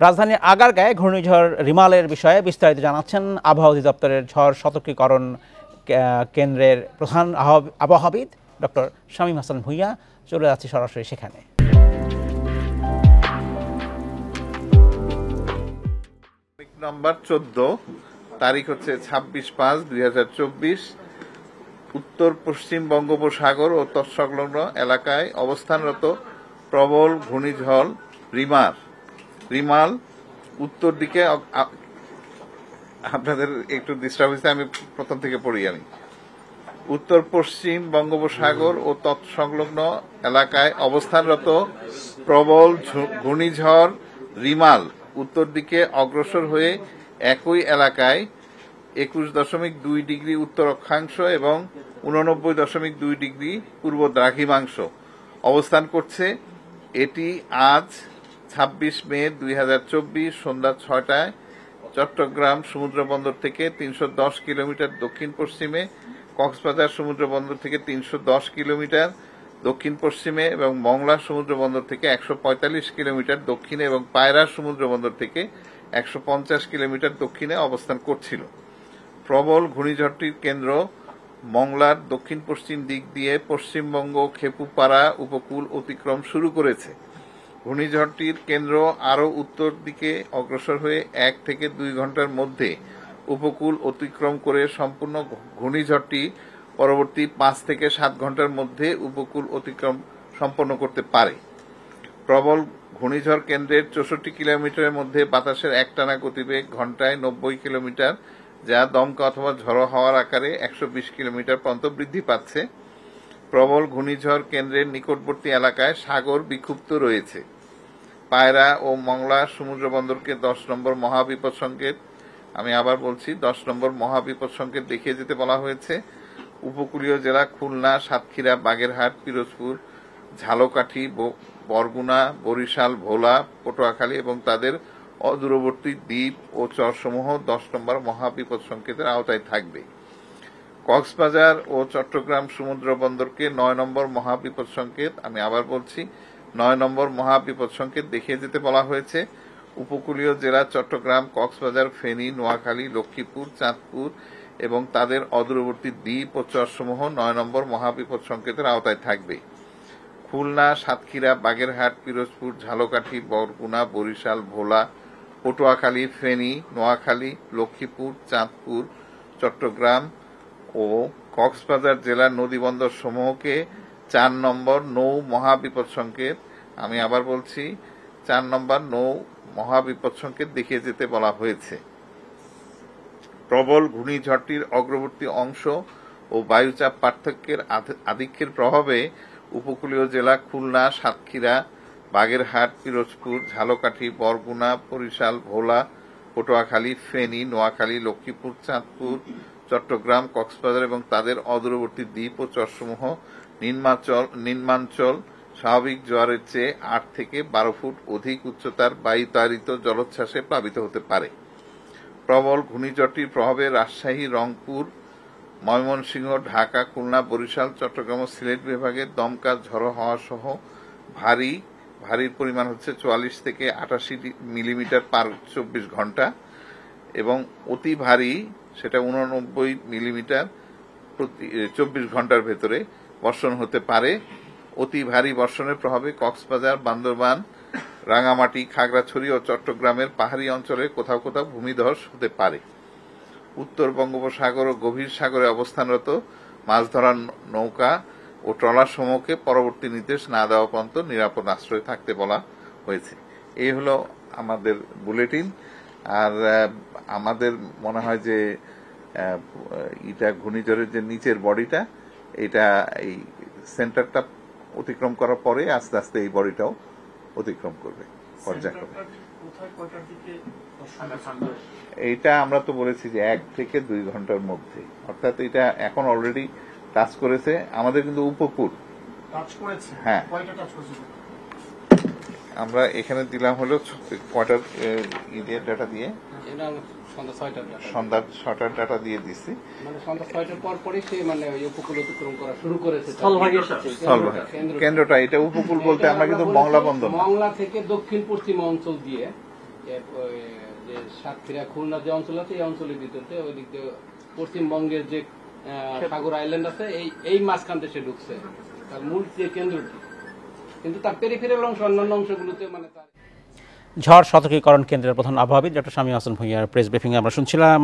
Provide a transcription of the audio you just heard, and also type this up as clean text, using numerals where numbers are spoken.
রাজধানীর আগারগাঁয়ে ঘূর্ণিঝড় রিমালের বিষয়ে বিস্তারিত জানাচ্ছেন আবহাওয়া অধিদপ্তরের ঝড় সতর্কীকরণ কেন্দ্রের প্রধান আবহাওয়াবিদ ডক্টর শামীম হাসান ভূঁইয়া। চলে যাচ্ছি সরাসরি সেখানে। নম্বর 14, তারিখ হচ্ছে 26/5/2024। উত্তর পশ্চিম বঙ্গোপসাগর ও তৎসংলগ্ন এলাকায় অবস্থানরত প্রবল ঘূর্ণিঝড় রিমাল উত্তর দিকে, আপনাদের একটু ডিস্টার্ব হয়েছে, আমি প্রথম থেকে পড়ি। উত্তর পশ্চিম বঙ্গোপসাগর ও তৎসংলগ্ন এলাকায় অবস্থানরত প্রবল ঘূর্ণিঝড় রিমাল উত্তর দিকে অগ্রসর হয়ে একই এলাকায় 21.2 ডিগ্রি উত্তর অক্ষাংশ এবং 89.2 ডিগ্রি পূর্ব দ্রাঘিমাংশ অবস্থান করছে। এটি আজ 26 মে 2024 সন্ধ্যা 6টায় চট্টগ্রাম সমুদ্র বন্দর থেকে 310 কিলোমিটার দক্ষিণ পশ্চিমে, কক্সবাজার সমুদ্র বন্দর থেকে 310 কিলোমিটার দক্ষিণ পশ্চিমে এবং মংলা সমুদ্র বন্দর থেকে 145 কিলোমিটার দক্ষিণে এবং পায়রা সমুদ্র বন্দর থেকে 150 কিলোমিটার দক্ষিণে অবস্থান করছিল। প্রবল ঘূর্ণিঝড়টির কেন্দ্র মংলার দক্ষিণ পশ্চিম দিক দিয়ে পশ্চিমবঙ্গ খেপুপাড়া উপকূল অতিক্রম শুরু করেছে। ঘূর্ণিঝড়টির কেন্দ্র আরও উত্তর দিকে অগ্রসর হয়ে 1 থেকে 2 ঘন্টার মধ্যে উপকূল অতিক্রম করে সম্পূর্ণ ঘূর্ণিঝড়টি পরবর্তী 5 থেকে 7 ঘন্টার মধ্যে উপকূল অতিক্রম সম্পন্ন করতে পারে। প্রবল ঘূর্ণিঝড় কেন্দ্রের 64 কিলোমিটারের মধ্যে বাতাসের একটানা গতিবেগ ঘন্টায় 90 কিলোমিটার, যা দমকা অথবা ঝড়ো হাওয়ার আকারে 120 কিলোমিটার পর্যন্ত বৃদ্ধি পাচ্ছে। প্রবল ঘূর্ণিঝড় কেন্দ্রের নিকটবর্তী এলাকায় সাগর বিক্ষুব্ধ রয়েছে। পায়রা ও মংলা সমুদ্র বন্দরকে 10 নম্বর মহাবিপদ সংকেত, আমি আবার বলছি 10 নম্বর মহাবিপদ সংকেত দেখিয়ে যেতে বলা হয়েছে। উপকূলীয় জেলা খুলনা, সাতক্ষীরা, বাগেরহাট, পিরোজপুর, ঝালকাঠি, বরগুনা, বরিশাল, ভোলা, পটুয়াখালী এবং তাদের অদূরবর্তী দ্বীপ ও চরসমূহ 10 নম্বর মহাবিপদ সংকেতের আওতায় থাকবে। কক্সবাজার ও চট্টগ্রাম সমুদ্র বন্দরকে 9 নম্বর মহাবিপদ সংকেত, আমি আবার বলছি 9 নম্বর মহাবিপদ সংকেত দেখিয়ে যেতে বলা হয়েছে। উপকূলীয় জেলা চট্টগ্রাম, কক্সবাজার, ফেনী, নোয়াখালী, লক্ষ্মীপুর, চাঁদপুর এবং তাদের অদূরবর্তী দ্বীপ ও চরসমূহ 9 নম্বর মহাবিপদ সংকেতের আওতায় থাকবে। খুলনা, সাতক্ষীরা, বাগেরহাট, পিরোজপুর, ঝালকাঠি, বরগুনা, বরিশাল, ভোলা, পটুয়াখালী, ফেনী, নোয়াখালী, লক্ষ্মীপুর, চাঁদপুর, চট্টগ্রাম ও কক্সবাজার জেলার নদীবন্দর সমূহকে 4 নম্বর নৌ মহাবিপদ সংকেত, আমি আবার বলছি 4 নম্বর নৌ মহাবিপদ সংকেত দেখিয়ে যেতে বলা হয়েছে। প্রবল ঘূর্ণিঝড়টির অগ্রবর্তী অংশ ও বায়ুচাপ পার্থক্যের আধিক্যের প্রভাবে উপকূলীয় জেলা খুলনা, সাতক্ষীরা, বাগেরহাট, পিরোজপুর, ঝালকাঠি, বরগুনা, বরিশাল, ভোলা, পটুয়াখালী, ফেনী, নোয়াখালী, লক্ষ্মীপুর, চাঁদপুর, চট্টগ্রাম, কক্সবাজার এবং তাদের অদূরবর্তী দ্বীপ ও চরসমূহ নিম্নাঞ্চল স্বাভাবিক জোয়ারের চেয়ে 8 থেকে 12 ফুট অধিক উচ্চতার বায়ুতাড়িত জলোচ্ছ্বাসে প্লাবিত হতে পারে। প্রবল ঘূর্ণিঝড়টির প্রভাবে রাজশাহী, রংপুর, ময়মনসিংহ, ঢাকা, খুলনা, বরিশাল, চট্টগ্রাম ও সিলেট বিভাগের দমকা ঝড়ো হাওয়া সহ ভারীর পরিমাণ হচ্ছে 44 থেকে 88 মিলিমিটার পার 24 ঘন্টা এবং অতি ভারী সেটা 89 মিলিমিটার প্রতি 24 ঘন্টার ভেতরে বর্ষণ হতে পারে। অতি ভারী বর্ষণের প্রভাবে কক্সবাজার, বান্দরবান, রাঙামাটি, খাগড়াছড়ি ও চট্টগ্রামের পাহাড়ি অঞ্চলে কোথাও কোথাও ভূমিধস হতে পারে। উত্তর বঙ্গোপসাগর ও গভীর সাগরে অবস্থানরত মাছ ধরার নৌকা ও ট্রলার সমূহকে পরবর্তী নির্দেশ না দেওয়া পর্যন্ত নিরাপদ আশ্রয়ে থাকতে বলা হয়েছে। এই হলো আমাদের বুলেটিন। আর আমাদের মনে হয় যে এটা ঘূর্ণিঝড়ের যে নিচের বডিটা, এটা এই সেন্টারটা অতিক্রম করার পরে আস্তে আস্তে এই বডিটাও অতিক্রম করবে পর্যায়ক্রমে। এইটা আমরা তো বলেছি যে 1 থেকে 2 ঘন্টার মধ্যে, অর্থাৎ এটা এখন অলরেডি টাচ করেছে আমাদের কিন্তু উপকূল। হ্যাঁ, আমরা এখানে দিলাম হলো কয়টার ডাটা দিয়ে, সন্ধ্যা 6টার ডাটা দিয়ে দিচ্ছি। কেন্দ্রটা এটা উপকূল বলতে আমরা কিন্তু মংলা বন্দর, মংলা থেকে দক্ষিণ পশ্চিম অঞ্চল দিয়ে যে সাতক্ষীরা খুলনা যে অঞ্চল আছে এই অঞ্চলের ভিতরে ওই দিক দিয়ে পশ্চিমবঙ্গের যে সাগর আইল্যান্ড আছে এই মাঝখান থেকে সে ঢুকছে তার মূল যে কেন্দ্রটি, কিন্তু তার পেরিফেরাল অংশ অন্যান্য অংশগুলোতে মানে তার ঝড় সতর্কীকরণ কেন্দ্রের প্রধান আবহাওয়াবিদ ডক্টর শামীম হাসান ভূঁইয়ার প্রেস ব্রিফিংয়ে আমরা শুনছিলাম।